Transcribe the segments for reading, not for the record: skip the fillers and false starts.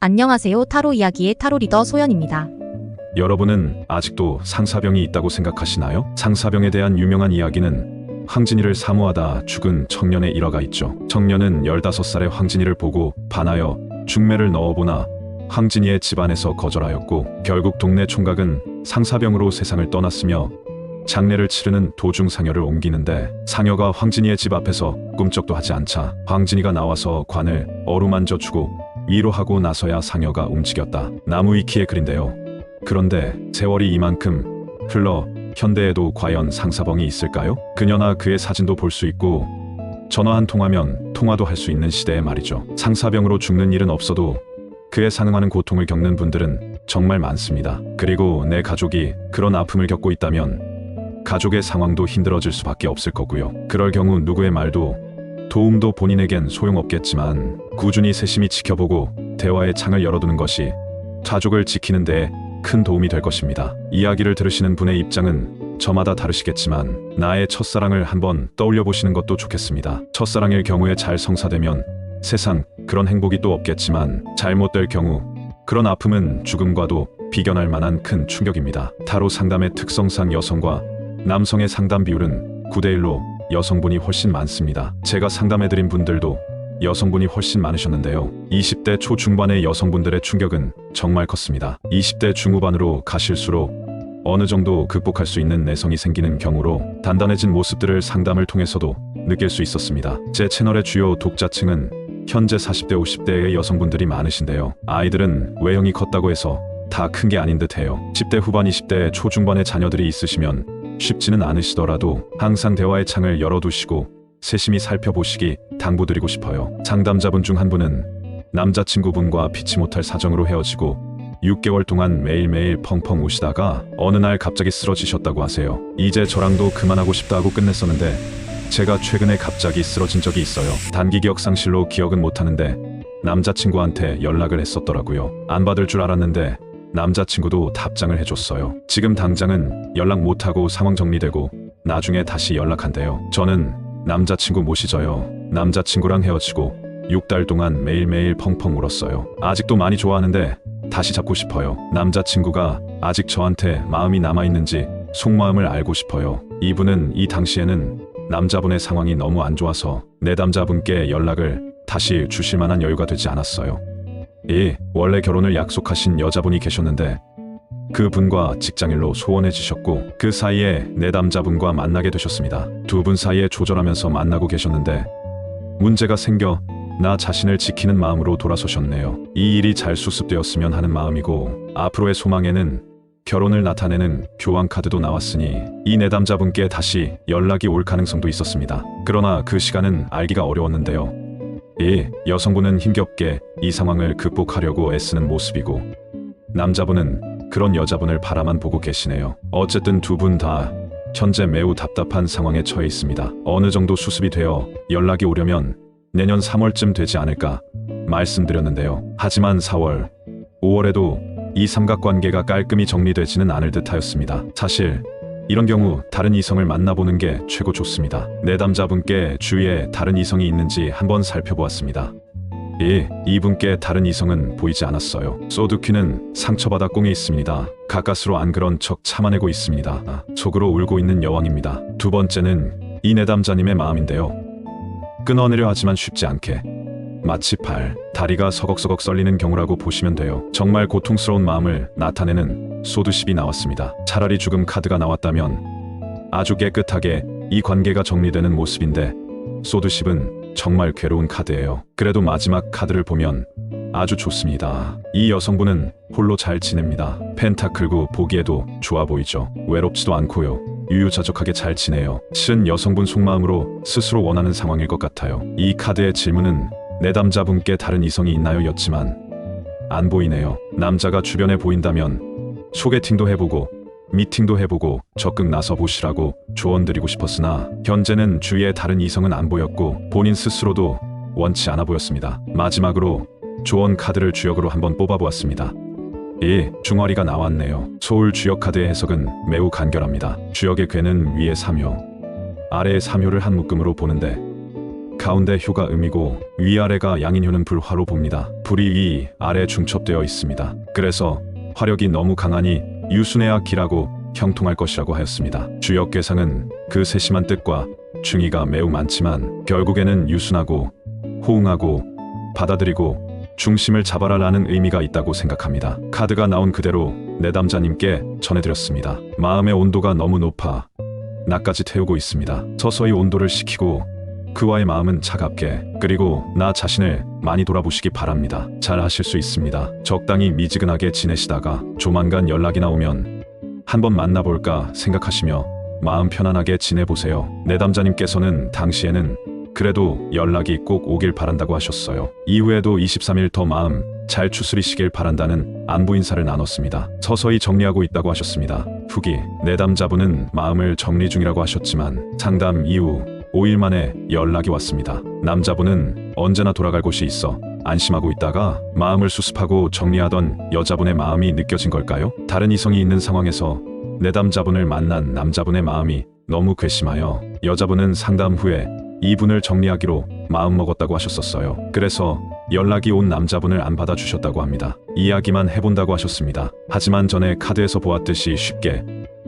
안녕하세요. 타로 이야기의 타로 리더 소연입니다. 여러분은 아직도 상사병이 있다고 생각하시나요? 상사병에 대한 유명한 이야기는 황진이를 사모하다 죽은 청년의 일화가 있죠. 청년은 15살의 황진이를 보고 반하여 중매를 넣어보나 황진이의 집안에서 거절하였고 결국 동네 총각은 상사병으로 세상을 떠났으며 장례를 치르는 도중 상여를 옮기는데 상여가 황진이의 집 앞에서 꿈쩍도 하지 않자 황진이가 나와서 관을 어루만져 주고 위로하고 나서야 상여가 움직였다. 나무위키의 글인데요. 그런데 세월이 이만큼 흘러 현대에도 과연 상사병이 있을까요? 그녀나 그의 사진도 볼 수 있고 전화 한 통하면 통화도 할 수 있는 시대의 말이죠. 상사병으로 죽는 일은 없어도 그에 상응하는 고통을 겪는 분들은 정말 많습니다. 그리고 내 가족이 그런 아픔을 겪고 있다면 가족의 상황도 힘들어질 수밖에 없을 거고요. 그럴 경우 누구의 말도 도움도 본인에겐 소용없겠지만 꾸준히 세심히 지켜보고 대화의 창을 열어두는 것이 가족을 지키는 데 큰 도움이 될 것입니다. 이야기를 들으시는 분의 입장은 저마다 다르시겠지만 나의 첫사랑을 한번 떠올려 보시는 것도 좋겠습니다. 첫사랑일 경우에 잘 성사되면 세상 그런 행복이 또 없겠지만 잘못될 경우 그런 아픔은 죽음과도 비견할 만한 큰 충격입니다. 타로 상담의 특성상 여성과 남성의 상담 비율은 9대1로 여성분이 훨씬 많습니다. 제가 상담해드린 분들도 여성분이 훨씬 많으셨는데요. 20대 초중반의 여성분들의 충격은 정말 컸습니다. 20대 중후반으로 가실수록 어느 정도 극복할 수 있는 내성이 생기는 경우로 단단해진 모습들을 상담을 통해서도 느낄 수 있었습니다. 제 채널의 주요 독자층은 현재 40대 50대의 여성분들이 많으신데요. 아이들은 외형이 컸다고 해서 다 큰 게 아닌 듯해요. 10대 후반 20대 초중반의 자녀들이 있으시면 쉽지는 않으시더라도 항상 대화의 창을 열어두시고 세심히 살펴보시기 당부드리고 싶어요. 상담자분 중 한 분은 남자친구분과 피치 못할 사정으로 헤어지고 6개월 동안 매일매일 펑펑 우시다가 어느 날 갑자기 쓰러지셨다고 하세요. 이제 저랑도 그만하고 싶다 하고 끝냈었는데 제가 최근에 갑자기 쓰러진 적이 있어요. 단기 기억 상실로 기억은 못하는데 남자친구한테 연락을 했었더라고요. 안 받을 줄 알았는데 남자친구도 답장을 해줬어요. 지금 당장은 연락 못하고 상황 정리되고 나중에 다시 연락한대요. 저는 남자친구 모시져요. 남자친구랑 헤어지고 6달 동안 매일매일 펑펑 울었어요. 아직도 많이 좋아하는데 다시 잡고 싶어요. 남자친구가 아직 저한테 마음이 남아있는지 속마음을 알고 싶어요. 이분은 이 당시에는 남자분의 상황이 너무 안 좋아서 내담자분께 연락을 다시 주실 만한 여유가 되지 않았어요. 원래 결혼을 약속하신 여자분이 계셨는데 그분과 직장일로 소원해지셨고 그 사이에 내담자분과 만나게 되셨습니다. 두 분 사이에 조절하면서 만나고 계셨는데 문제가 생겨 나 자신을 지키는 마음으로 돌아서셨네요. 이 일이 잘 수습되었으면 하는 마음이고 앞으로의 소망에는 결혼을 나타내는 교환 카드도 나왔으니 이 내담자분께 다시 연락이 올 가능성도 있었습니다. 그러나 그 시간은 알기가 어려웠는데요. 여성분은 힘겹게 이 상황을 극복하려고 애쓰는 모습이고 남자분은 그런 여자분을 바라만 보고 계시네요. 어쨌든 두 분 다 현재 매우 답답한 상황에 처해 있습니다. 어느 정도 수습이 되어 연락이 오려면 내년 3월쯤 되지 않을까 말씀드렸는데요. 하지만 4월, 5월에도 이 삼각관계가 깔끔히 정리되지는 않을 듯하였습니다. 사실 이런 경우 다른 이성을 만나보는 게 최고 좋습니다. 내담자분께 주위에 다른 이성이 있는지 한번 살펴보았습니다. 이분께 다른 이성은 보이지 않았어요. 소두키는 상처받아 꽁에 있습니다. 가까스로 안 그런 척 참아내고 있습니다. 속으로 울고 있는 여왕입니다. 두 번째는 이 내담자님의 마음인데요. 끊어내려 하지만 쉽지 않게 마치 다리가 서걱서걱 썰리는 경우라고 보시면 돼요. 정말 고통스러운 마음을 나타내는 소드십이 나왔습니다. 차라리 죽음 카드가 나왔다면 아주 깨끗하게 이 관계가 정리되는 모습인데 소드십은 정말 괴로운 카드예요. 그래도 마지막 카드를 보면 아주 좋습니다. 이 여성분은 홀로 잘 지냅니다. 펜타클고 보기에도 좋아 보이죠. 외롭지도 않고요. 유유자적하게 잘 지내요. 실은 여성분 속마음으로 스스로 원하는 상황일 것 같아요. 이 카드의 질문은 내담자분께 다른 이성이 있나요? 였지만 안 보이네요. 남자가 주변에 보인다면 소개팅도 해보고 미팅도 해보고 적극 나서 보시라고 조언드리고 싶었으나 현재는 주위에 다른 이성은 안 보였고 본인 스스로도 원치 않아 보였습니다. 마지막으로 조언 카드를 주역으로 한번 뽑아보았습니다. 중어리가 나왔네요. 소울 주역 카드의 해석은 매우 간결합니다. 주역의 괴는 위에 3효, 아래의 3효를 한 묶음으로 보는데 가운데 효가 음이고 위아래가 양인효는 불화로 봅니다. 불이 위, 아래 중첩되어 있습니다. 그래서 화력이 너무 강하니 유순해야 기라고 형통할 것이라고 하였습니다. 주역괴상은 그 세심한 뜻과 중의가 매우 많지만 결국에는 유순하고 호응하고 받아들이고 중심을 잡아라라는 의미가 있다고 생각합니다. 카드가 나온 그대로 내담자님께 전해드렸습니다. 마음의 온도가 너무 높아 나까지 태우고 있습니다. 서서히 온도를 식히고 그와의 마음은 차갑게, 그리고 나 자신을 많이 돌아보시기 바랍니다. 잘 하실 수 있습니다. 적당히 미지근하게 지내시다가 조만간 연락이나 오면 한번 만나볼까 생각하시며 마음 편안하게 지내보세요. 내담자님께서는 당시에는 그래도 연락이 꼭 오길 바란다고 하셨어요. 이후에도 23일 더 마음 잘 추스리시길 바란다는 안부 인사를 나눴습니다. 서서히 정리하고 있다고 하셨습니다. 후기, 내담자분은 마음을 정리 중이라고 하셨지만 상담 이후 5일 만에 연락이 왔습니다. 남자분은 언제나 돌아갈 곳이 있어 안심하고 있다가 마음을 수습하고 정리하던 여자분의 마음이 느껴진 걸까요? 다른 이성이 있는 상황에서 내담자분을 만난 남자분의 마음이 너무 괘씸하여 여자분은 상담 후에 이분을 정리하기로 마음먹었다고 하셨었어요. 그래서 연락이 온 남자분을 안 받아주셨다고 합니다. 이야기만 해본다고 하셨습니다. 하지만 전에 카드에서 보았듯이 쉽게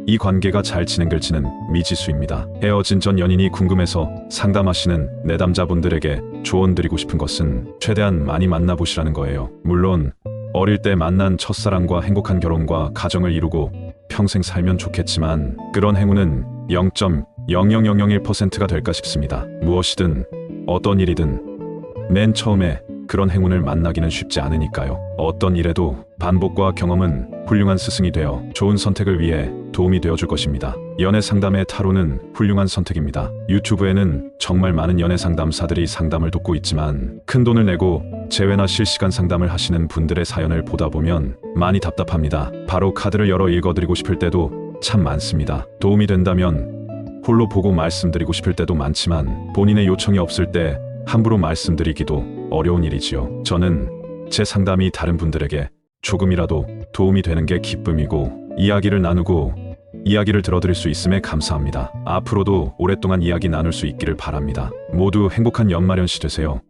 이 관계가 잘 진행될지는 미지수입니다. 헤어진 전 연인이 궁금해서 상담하시는 내담자분들에게 조언드리고 싶은 것은 최대한 많이 만나보시라는 거예요. 물론 어릴 때 만난 첫사랑과 행복한 결혼과 가정을 이루고 평생 살면 좋겠지만 그런 행운은 0.00001%가 될까 싶습니다. 무엇이든 어떤 일이든 맨 처음에 그런 행운을 만나기는 쉽지 않으니까요. 어떤 일에도 반복과 경험은 훌륭한 스승이 되어 좋은 선택을 위해 도움이 되어줄 것입니다. 연애 상담의 타로는 훌륭한 선택입니다. 유튜브에는 정말 많은 연애 상담사들이 상담을 돕고 있지만 큰 돈을 내고 재회나 실시간 상담을 하시는 분들의 사연을 보다 보면 많이 답답합니다. 바로 카드를 열어 읽어드리고 싶을 때도 참 많습니다. 도움이 된다면 홀로 보고 말씀드리고 싶을 때도 많지만 본인의 요청이 없을 때 함부로 말씀드리기도 어려운 일이지요. 저는 제 상담이 다른 분들에게 조금이라도 도움이 되는 게 기쁨이고 이야기를 나누고 이야기를 들어드릴 수 있음에 감사합니다. 앞으로도 오랫동안 이야기 나눌 수 있기를 바랍니다. 모두 행복한 연말연시 되세요.